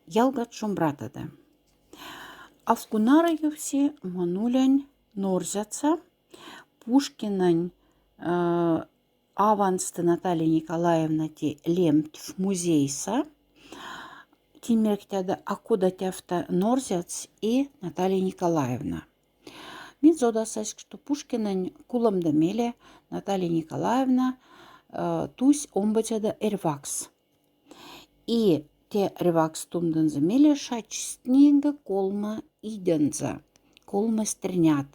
ялгат шумбратада. Авкунарайывси манулянь норзятся, Пушкинань авансты Наталья Николаевна те лемть в музейса, тимерктяда акуда тяфта норзяц и Наталья Николаевна. Мин зодасась, что Пушкинань кулам дамеле Наталья Николаевна тусь омбатяда эрвакс. И те эрвакс тумдан замеле шачстнинга колма иденза, колма стрнят.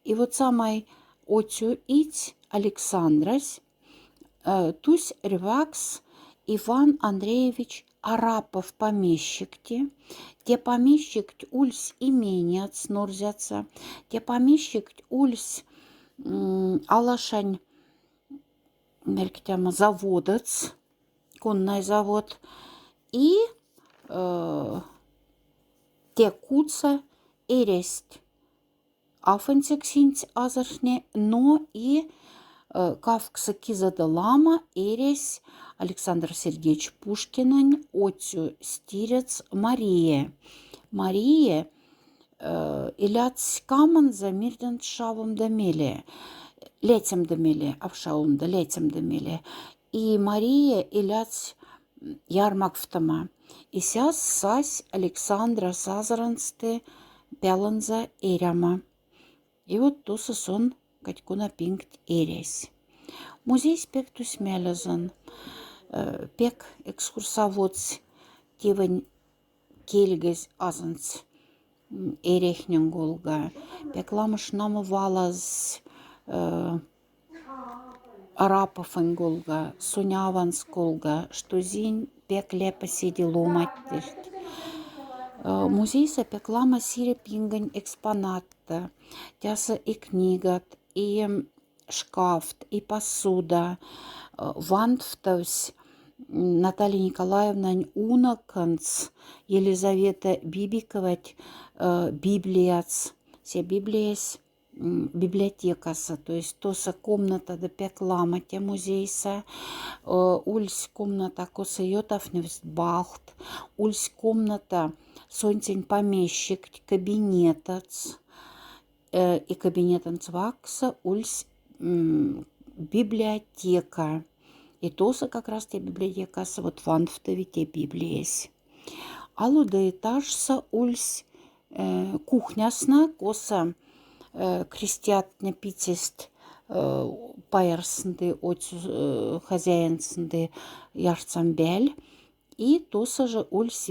И вот самой отцю ить Александрась тусь эрвакс Иван Андреевич Арапов помещикти, те помещик ульс именец норзятся, те помещик ульс алашань мерктяма заводец, конный завод, и те куца эресть афансексинц азаршне, но и кавкса кизада лама эресь Александр Сергеевич Пушкинань отцю стирец Мария. Мария иляц каман за мирден шавом дамеле, летем дамеле, авшаум да летем дамеле. И Мария иляц ярмак втама. И сяс сась Александра Сазарансты пяланза эряма. И вот туса сон катькуна пинкт эресь. Музей спектус мелязан. Пек экскурсоводс тивань кельгез азанц эрехнен голга. Пек ламыш намывалаз Арапов голга, Суняванс голга, что зинь пек лепа сиди ломать. Музей пек лама сире пингань экспонатта, тяса и книгат, и шкафт, и посуда, вантфтовсь Наталья Николаевна унаканц, Елизавета Бибиковать, библияц, все библиясь, библиотекаса, то есть тоса комната да пеклама те музейса, ульс комната косайотов невстбахт, ульс комната сонцень помещик кабинетац, и кабинетанц вакса ульс библиотека. И тоса как раз те библиотекаса вот ванфтови те библиес. Алу да этажса ульс кухнясна коса крестят напитест пайерсынды хозяинсынды ярцамбель. И тоса же ульс